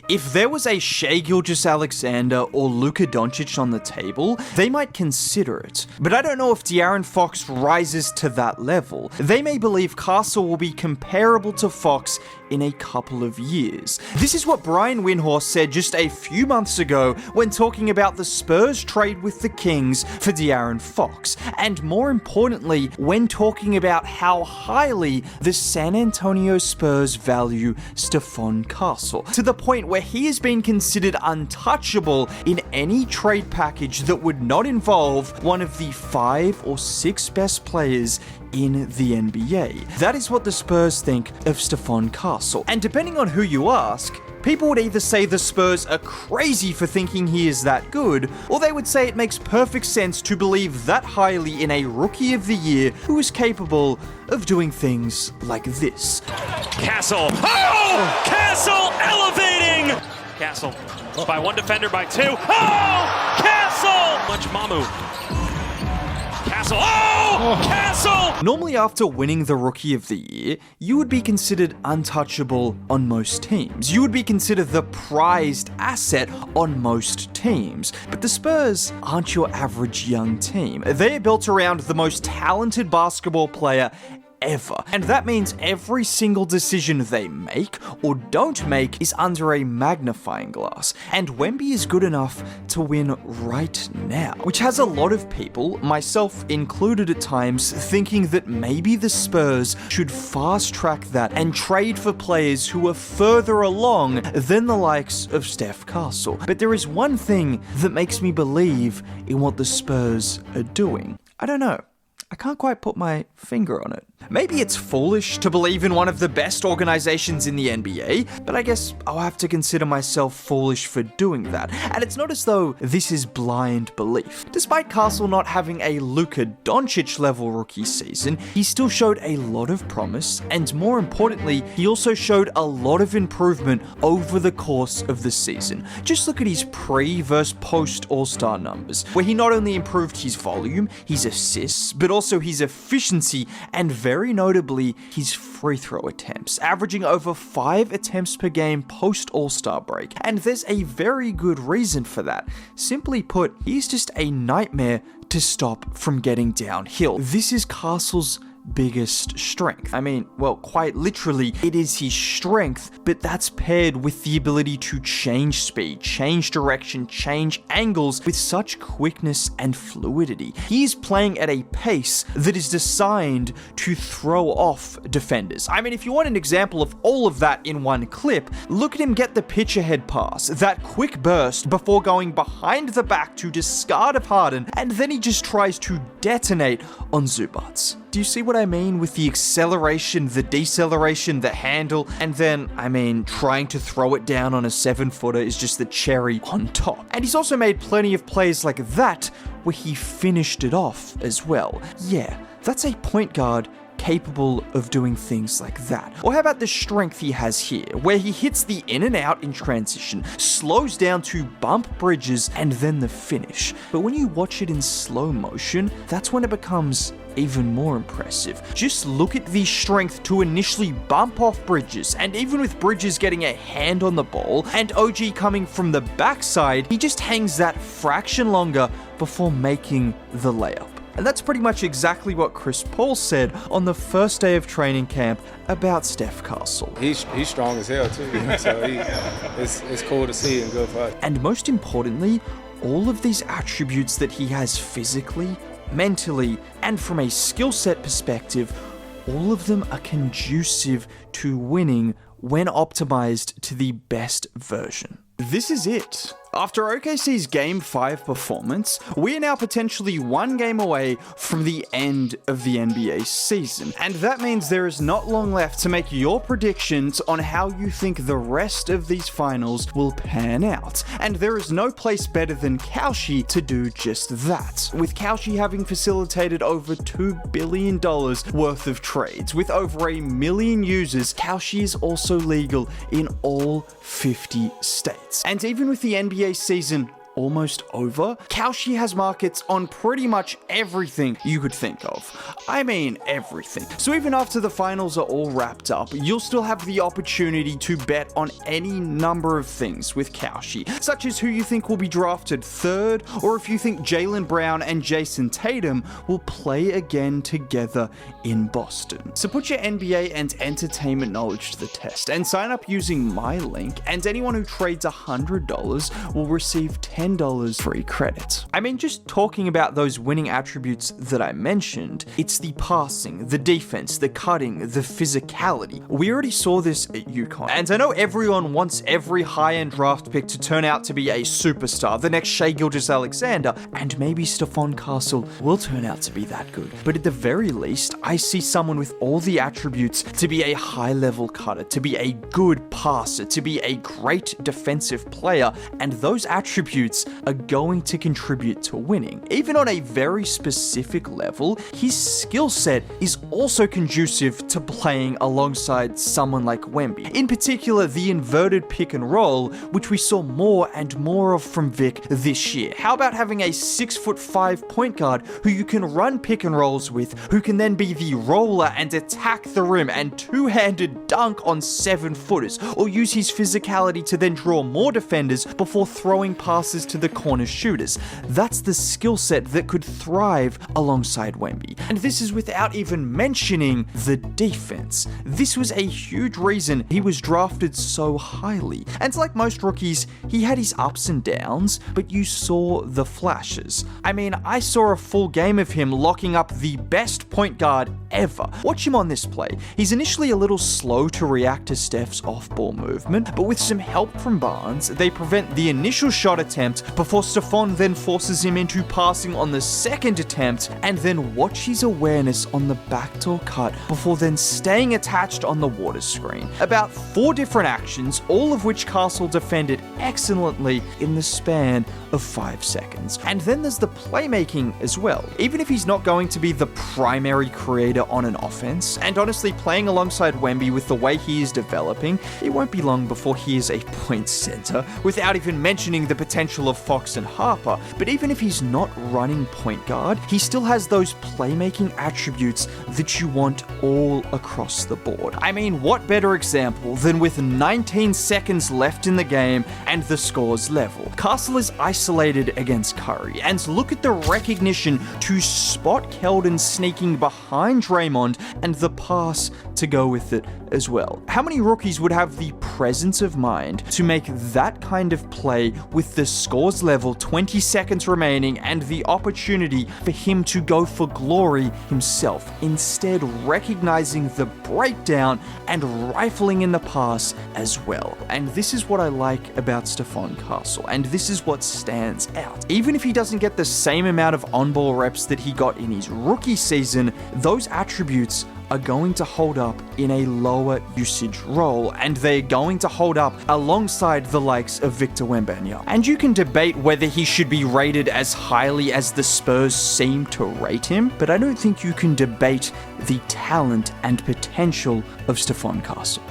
If there was a Shai Gilgeous-Alexander or Luka Doncic on the table, they might consider it. But I don't know if De'Aaron Fox rises to that level. They may believe Castle will be comparable to Fox in a couple of years. This is what Brian Windhorst said just a few months ago when talking about the Spurs trade with the Kings for De'Aaron Fox, and more importantly, when talking about how highly the San Antonio Spurs value Stephon Castle, to the point where he has been considered untouchable in any trade package that would not involve one of the 5 or 6 best players in the NBA. That is what the Spurs think of Stephon Castle. And depending on who you ask, people would either say the Spurs are crazy for thinking he is that good, or they would say it makes perfect sense to believe that highly in a Rookie of the Year who is capable of doing things like this. Castle. Oh! Castle elevating! Castle by one defender, by 2. Oh! Castle! Much Mamu. Castle. Oh! Castle! Normally after winning the Rookie of the Year, you would be considered untouchable on most teams. You would be considered the prized asset on most teams. But the Spurs aren't your average young team. They are built around the most talented basketball player ever. And that means every single decision they make or don't make is under a magnifying glass. And Wemby is good enough to win right now, which has a lot of people, myself included at times, thinking that maybe the Spurs should fast track that and trade for players who are further along than the likes of Steph Castle. But there is one thing that makes me believe in what the Spurs are doing. I don't know. I can't quite put my finger on it. Maybe it's foolish to believe in one of the best organizations in the NBA, but I guess I'll have to consider myself foolish for doing that. And it's not as though this is blind belief. Despite Castle not having a Luka Doncic level rookie season, he still showed a lot of promise, and more importantly, he also showed a lot of improvement over the course of the season. Just look at his pre versus post All-Star numbers, where he not only improved his volume, his assists, but also his efficiency, and very notably, his free throw attempts, averaging over 5 attempts per game post All-Star break. And there's a very good reason for that. Simply put, he's just a nightmare to stop from getting downhill. This is Castle's biggest strength. I mean, well, quite literally, it is his strength, but that's paired with the ability to change speed, change direction, change angles with such quickness and fluidity. He is playing at a pace that is designed to throw off defenders. I mean, if you want an example of all of that in one clip, look at him get the pitch ahead pass, that quick burst before going behind the back to discard of Harden, and then he just tries to detonate on Zubats. Do you see what I mean with the acceleration, the deceleration, the handle, and then, I mean, trying to throw it down on a 7-footer is just the cherry on top. And he's also made plenty of plays like that where he finished it off as well. Yeah, that's a point guard capable of doing things like that. Or how about the strength he has here, where he hits the in and out in transition, slows down to bump bridges, and then the finish. But when you watch it in slow motion, that's when it becomes even more impressive. Just look at the strength to initially bump off bridges, and even with Bridges getting a hand on the ball and OG coming from the backside, he just hangs that fraction longer before making the layup. And that's pretty much exactly what Chris Paul said on the first day of training camp about Steph Castle. He's strong as hell too, so it's cool to see and good for us. And most importantly, all of these attributes that he has physically, mentally, and from a skill set perspective, all of them are conducive to winning when optimized to the best version. This is it. After OKC's Game 5 performance, we are now potentially one game away from the end of the NBA season. And that means there is not long left to make your predictions on how you think the rest of these finals will pan out. And there is no place better than Kalshi to do just that. With Kalshi having facilitated over $2 billion worth of trades, with over 1 million users, Kalshi is also legal in all 50 states. And even with the NBA season almost over? Kalshi has markets on pretty much everything you could think of. I mean everything. So even after the finals are all wrapped up, you'll still have the opportunity to bet on any number of things with Kalshi, such as who you think will be drafted third, or if you think Jaylen Brown and Jason Tatum will play again together in Boston. So put your NBA and entertainment knowledge to the test and sign up using my link, and anyone who trades $100 will receive $10 free credit. I mean, just talking about those winning attributes that I mentioned, it's the passing, the defense, the cutting, the physicality. We already saw this at UConn, and I know everyone wants every high-end draft pick to turn out to be a superstar, the next Shai Gilgeous-Alexander, and maybe Stephon Castle will turn out to be that good. But at the very least, I see someone with all the attributes to be a high-level cutter, to be a good passer, to be a great defensive player, and those attributes are going to contribute to winning. Even on a very specific level, his skill set is also conducive to playing alongside someone like Wemby. In particular, the inverted pick and roll, which we saw more and more of from Vic this year. How about having a 6'5" point guard who you can run pick and rolls with, who can then be the roller and attack the rim and two-handed dunk on 7-footers, or use his physicality to then draw more defenders before throwing passes to the corner shooters. That's the skill set that could thrive alongside Wemby. And this is without even mentioning the defense. This was a huge reason he was drafted so highly. And like most rookies, he had his ups and downs, but you saw the flashes. I mean, I saw a full game of him locking up the best point guard ever. Watch him on this play. He's initially a little slow to react to Steph's off-ball movement, but with some help from Barnes, they prevent the initial shot attempt before Stephon then forces him into passing on the second attempt, and then watch his awareness on the backdoor cut before then staying attached on the water screen. About 4 different actions, all of which Castle defended excellently in the span of 5 seconds. And then there's the playmaking as well. Even if he's not going to be the primary creator on an offense, and honestly playing alongside Wemby with the way he is developing, it won't be long before he is a point center, without even mentioning the potential of Fox and Harper. But even if he's not running point guard, he still has those playmaking attributes that you want all across the board. I mean, what better example than with 19 seconds left in the game and the scores level? Castle is isolated against Curry, and look at the recognition to spot Keldon sneaking behind Draymond and the pass to go with it as well. How many rookies would have the presence of mind to make that kind of play with the scores level, 20 seconds remaining, and the opportunity for him to go for glory himself, instead recognizing the breakdown and rifling in the pass as well? And this is what I like about Stephon Castle, and this is what stands out. Even if he doesn't get the same amount of on-ball reps that he got in his rookie season, those attributes are going to hold up in a lower usage role, and they're going to hold up alongside the likes of Victor Wembanyama. And you can debate whether he should be rated as highly as the Spurs seem to rate him, but I don't think you can debate the talent and potential of Stephon Castle.